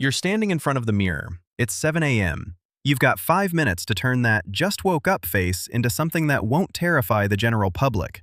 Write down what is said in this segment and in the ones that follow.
You're standing in front of the mirror. It's 7 a.m. You've got 5 minutes to turn that just woke up face into something that won't terrify the general public.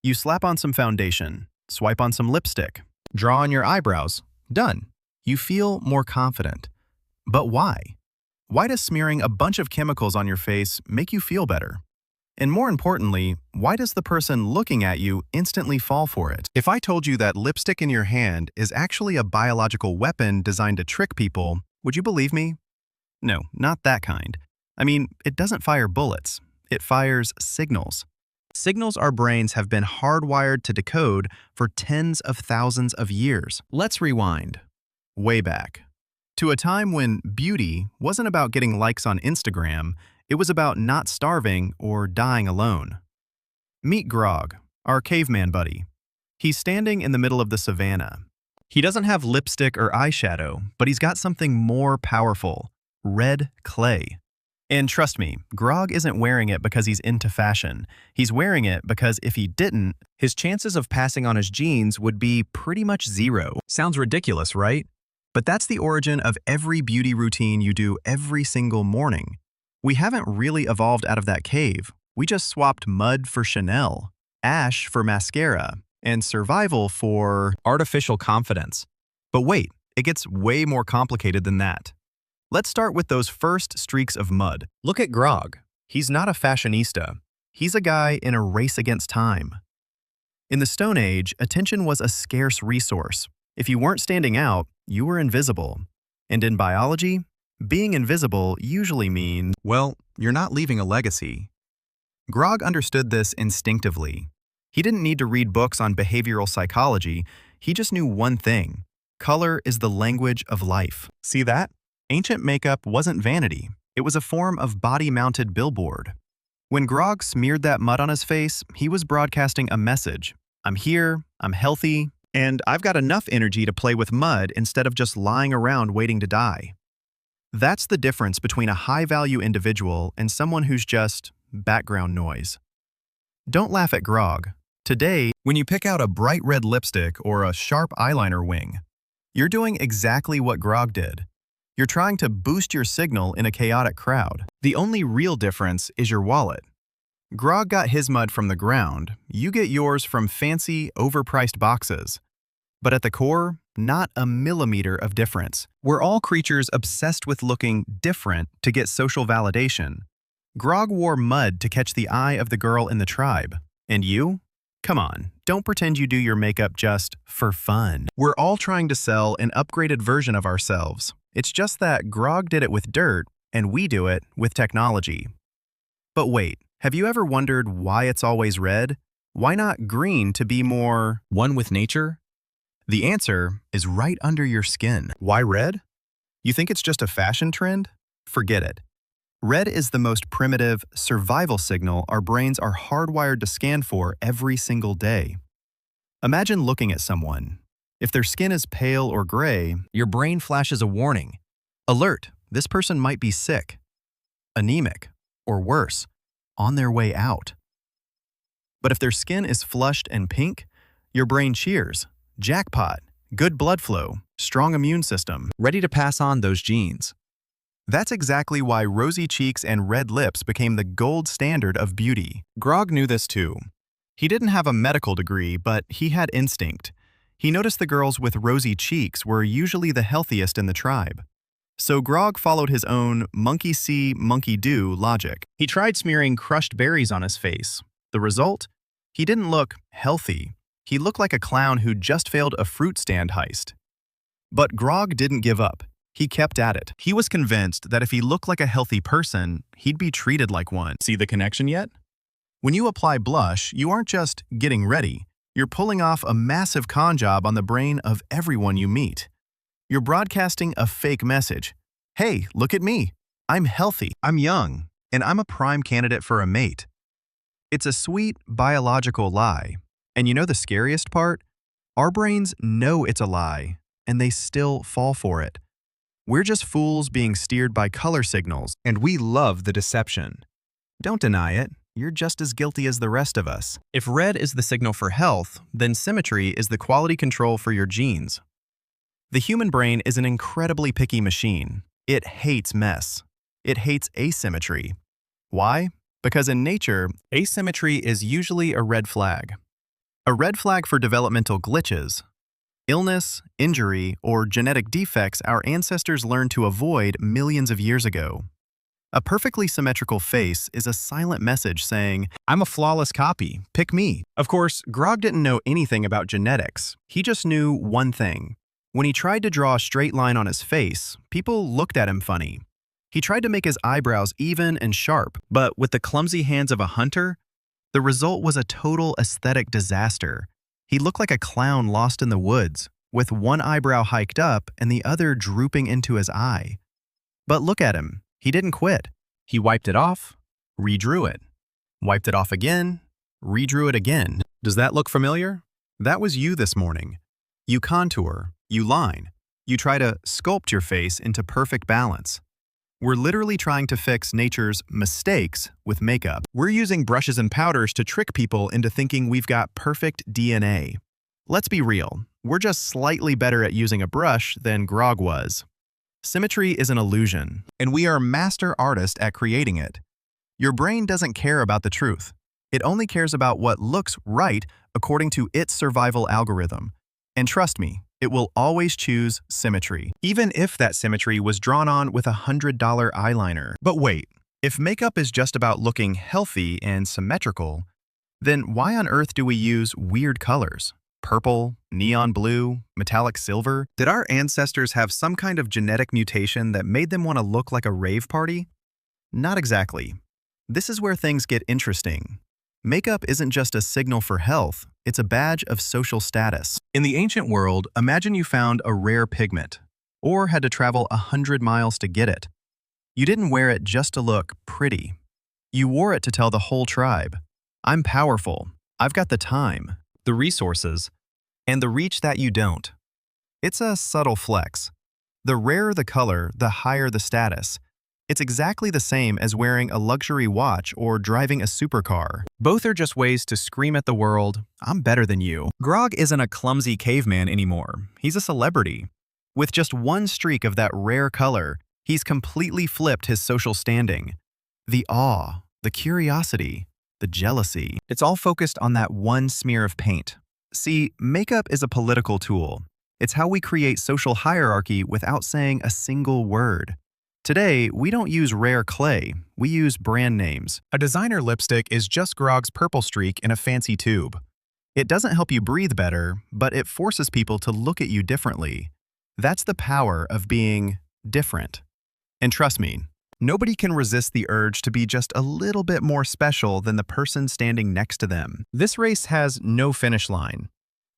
You slap on some foundation, swipe on some lipstick, draw on your eyebrows. Done. You feel more confident. But why? Why does smearing a bunch of chemicals on your face make you feel better? And more importantly, why does the person looking at you instantly fall for it? If I told you that lipstick in your hand is actually a biological weapon designed to trick people, would you believe me? No, not that kind. I mean, it doesn't fire bullets. It fires signals. Signals our brains have been hardwired to decode for tens of thousands of years. Let's rewind. Way back. To a time when beauty wasn't about getting likes on Instagram, it was about not starving or dying alone. Meet Grog, our caveman buddy. He's standing in the middle of the Savanna. He doesn't have lipstick or eyeshadow, but he's got something more powerful: red clay. And trust me, Grog isn't wearing it because he's into fashion. He's wearing it because if he didn't, his chances of passing on his genes would be pretty much zero. Sounds ridiculous, right? But that's the origin of every beauty routine you do every single morning. We haven't really evolved out of that cave. We just swapped mud for Chanel, ash for mascara, and survival for artificial confidence. But wait, it gets way more complicated than that. Let's start with those first streaks of mud. Look at Grog. He's not a fashionista. He's a guy in a race against time. In the Stone Age, attention was a scarce resource. If you weren't standing out, you were invisible. And in biology, being invisible usually means, well, you're not leaving a legacy. Grog understood this instinctively. He didn't need to read books on behavioral psychology. He just knew one thing: color is the language of life. See that? Ancient makeup wasn't vanity. It was a form of body-mounted billboard. When Grog smeared that mud on his face, he was broadcasting a message. I'm here, I'm healthy, and I've got enough energy to play with mud instead of just lying around waiting to die. That's the difference between a high-value individual and someone who's just background noise. Don't laugh at Grog. Today, when you pick out a bright red lipstick or a sharp eyeliner wing, you're doing exactly what Grog did. You're trying to boost your signal in a chaotic crowd. The only real difference is your wallet. Grog got his mud from the ground. You get yours from fancy, overpriced boxes. But at the core, not a millimeter of difference. We're all creatures obsessed with looking different to get social validation. Grog wore mud to catch the eye of the girl in the tribe. And you? Come on, don't pretend you do your makeup just for fun. We're all trying to sell an upgraded version of ourselves. It's just that Grog did it with dirt, and we do it with technology. But wait, have you ever wondered why it's always red? Why not green to be more one with nature? The answer is right under your skin. Why red? You think it's just a fashion trend? Forget it. Red is the most primitive survival signal our brains are hardwired to scan for every single day. Imagine looking at someone. If their skin is pale or gray, your brain flashes a warning. Alert, this person might be sick, anemic, or worse, on their way out. But if their skin is flushed and pink, your brain cheers. Jackpot, good blood flow, strong immune system, ready to pass on those genes. That's exactly why rosy cheeks and red lips became the gold standard of beauty. Grog knew this too. He didn't have a medical degree, but he had instinct. He noticed the girls with rosy cheeks were usually the healthiest in the tribe. So Grog followed his own monkey see, monkey do logic. He tried smearing crushed berries on his face. The result? He didn't look healthy. He looked like a clown who'd just failed a fruit stand heist. But Grog didn't give up. He kept at it. He was convinced that if he looked like a healthy person, he'd be treated like one. See the connection yet? When you apply blush, you aren't just getting ready. You're pulling off a massive con job on the brain of everyone you meet. You're broadcasting a fake message. Hey, look at me. I'm healthy, I'm young, and I'm a prime candidate for a mate. It's a sweet biological lie. And you know the scariest part? Our brains know it's a lie, and they still fall for it. We're just fools being steered by color signals, and we love the deception. Don't deny it. You're just as guilty as the rest of us. If red is the signal for health, then symmetry is the quality control for your genes. The human brain is an incredibly picky machine. It hates mess. It hates asymmetry. Why? Because in nature, asymmetry is usually a red flag. A red flag for developmental glitches, illness, injury, or genetic defects our ancestors learned to avoid millions of years ago. A perfectly symmetrical face is a silent message saying, "I'm a flawless copy, pick me." Of course, Grog didn't know anything about genetics. He just knew one thing. When he tried to draw a straight line on his face, people looked at him funny. He tried to make his eyebrows even and sharp, but with the clumsy hands of a hunter, the result was a total aesthetic disaster. He looked like a clown lost in the woods, with one eyebrow hiked up and the other drooping into his eye. But look at him. He didn't quit. He wiped it off, redrew it. Wiped it off again, redrew it again. Does that look familiar? That was you this morning. You contour, you line, you try to sculpt your face into perfect balance. We're literally trying to fix nature's mistakes with makeup. We're using brushes and powders to trick people into thinking we've got perfect DNA. Let's be real, we're just slightly better at using a brush than Grog was. Symmetry is an illusion, and we are master artists at creating it. Your brain doesn't care about the truth. It only cares about what looks right according to its survival algorithm. And trust me, it will always choose symmetry, even if that symmetry was drawn on with a $100 eyeliner. But wait, if makeup is just about looking healthy and symmetrical, then why on earth do we use weird colors? Purple, neon blue, metallic silver? Did our ancestors have some kind of genetic mutation that made them want to look like a rave party? Not exactly. This is where things get interesting. Makeup isn't just a signal for health, it's a badge of social status. In the ancient world, imagine you found a rare pigment, or had to travel 100 miles to get it. You didn't wear it just to look pretty. You wore it to tell the whole tribe, "I'm powerful, I've got the time, the resources, and the reach that you don't." It's a subtle flex. The rarer the color, the higher the status. It's exactly the same as wearing a luxury watch or driving a supercar. Both are just ways to scream at the world, "I'm better than you." Grog isn't a clumsy caveman anymore. He's a celebrity. With just one streak of that rare color, he's completely flipped his social standing. The awe, the curiosity, the jealousy, it's all focused on that one smear of paint. See, makeup is a political tool. It's how we create social hierarchy without saying a single word. Today, we don't use rare clay, we use brand names. A designer lipstick is just Grog's purple streak in a fancy tube. It doesn't help you breathe better, but it forces people to look at you differently. That's the power of being different. And trust me, nobody can resist the urge to be just a little bit more special than the person standing next to them. This race has no finish line.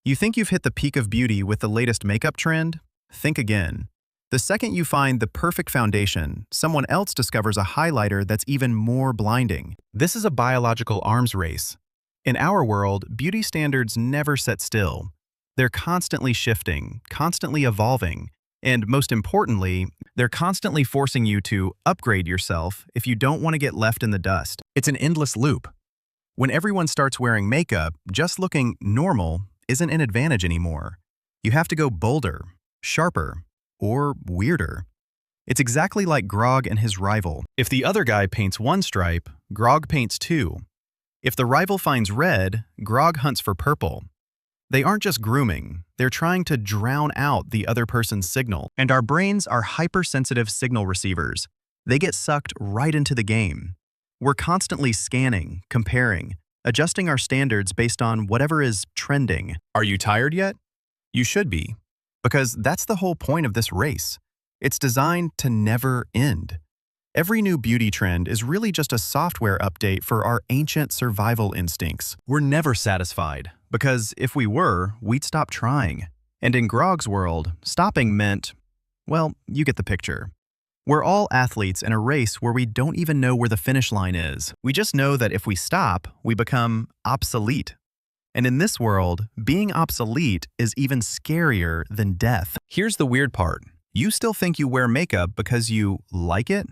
You think you've hit the peak of beauty with the latest makeup trend? Think again. The second you find the perfect foundation, someone else discovers a highlighter that's even more blinding. This is a biological arms race. In our world, beauty standards never sit still. They're constantly shifting, constantly evolving, and most importantly, they're constantly forcing you to upgrade yourself if you don't want to get left in the dust. It's an endless loop. When everyone starts wearing makeup, just looking normal isn't an advantage anymore. You have to go bolder, sharper, or weirder. It's exactly like Grog and his rival. If the other guy paints one stripe, Grog paints two. If the rival finds red, Grog hunts for purple. They aren't just grooming, they're trying to drown out the other person's signal. And our brains are hypersensitive signal receivers. They get sucked right into the game. We're constantly scanning, comparing, adjusting our standards based on whatever is trending. Are you tired yet? You should be. Because that's the whole point of this race. It's designed to never end. Every new beauty trend is really just a software update for our ancient survival instincts. We're never satisfied, because if we were, we'd stop trying. And in Grog's world, stopping meant, well, you get the picture. We're all athletes in a race where we don't even know where the finish line is. We just know that if we stop, we become obsolete. And in this world, being obsolete is even scarier than death. Here's the weird part. You still think you wear makeup because you like it?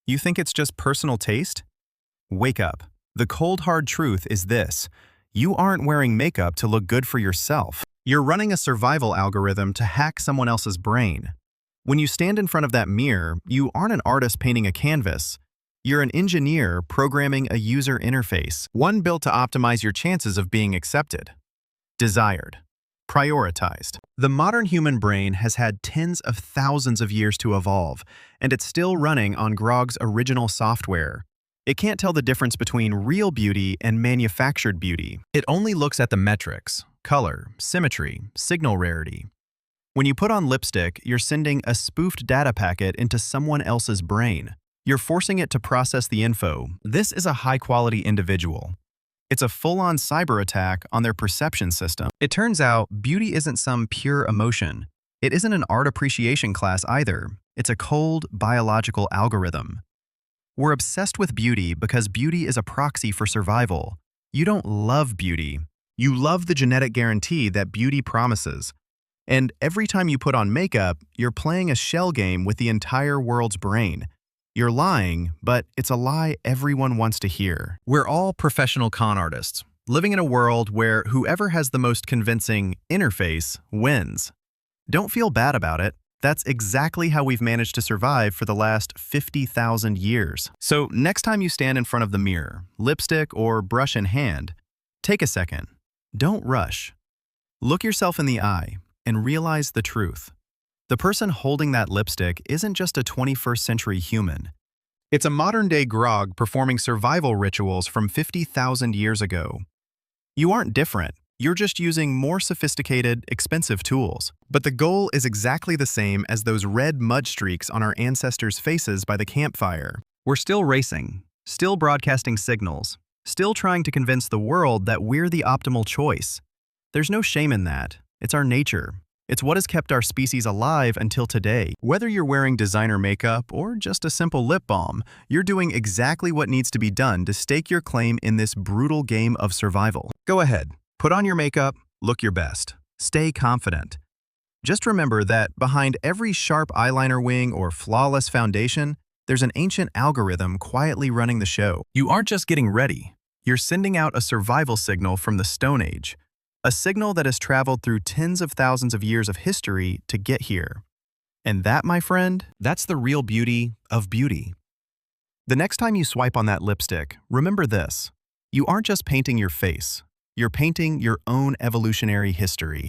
You think it's just personal taste? Wake up. The cold hard truth is this. You aren't wearing makeup to look good for yourself. You're running a survival algorithm to hack someone else's brain. When you stand in front of that mirror, you aren't an artist painting a canvas. You're an engineer programming a user interface, one built to optimize your chances of being accepted, desired, prioritized. The modern human brain has had tens of thousands of years to evolve, and it's still running on Grog's original software. It can't tell the difference between real beauty and manufactured beauty. It only looks at the metrics: color, symmetry, signal rarity. When you put on lipstick, you're sending a spoofed data packet into someone else's brain. You're forcing it to process the info. This is a high-quality individual. It's a full-on cyber attack on their perception system. It turns out beauty isn't some pure emotion. It isn't an art appreciation class either. It's a cold, biological algorithm. We're obsessed with beauty because beauty is a proxy for survival. You don't love beauty. You love the genetic guarantee that beauty promises. And every time you put on makeup, you're playing a shell game with the entire world's brain. You're lying, but it's a lie everyone wants to hear. We're all professional con artists, living in a world where whoever has the most convincing interface wins. Don't feel bad about it. That's exactly how we've managed to survive for the last 50,000 years. So next time you stand in front of the mirror, lipstick or brush in hand, take a second. Don't rush. Look yourself in the eye and realize the truth. The person holding that lipstick isn't just a 21st century human. It's a modern-day Grog performing survival rituals from 50,000 years ago. You aren't different. You're just using more sophisticated, expensive tools. But the goal is exactly the same as those red mud streaks on our ancestors' faces by the campfire. We're still racing, still broadcasting signals, still trying to convince the world that we're the optimal choice. There's no shame in that. It's our nature. It's what has kept our species alive until today. Whether you're wearing designer makeup or just a simple lip balm, you're doing exactly what needs to be done to stake your claim in this brutal game of survival. Go ahead, put on your makeup, look your best. Stay confident. Just remember that behind every sharp eyeliner wing or flawless foundation, there's an ancient algorithm quietly running the show. You aren't just getting ready. You're sending out a survival signal from the Stone Age. A signal that has traveled through tens of thousands of years of history to get here. And that, my friend, that's the real beauty of beauty. The next time you swipe on that lipstick, remember this. You aren't just painting your face. You're painting your own evolutionary history.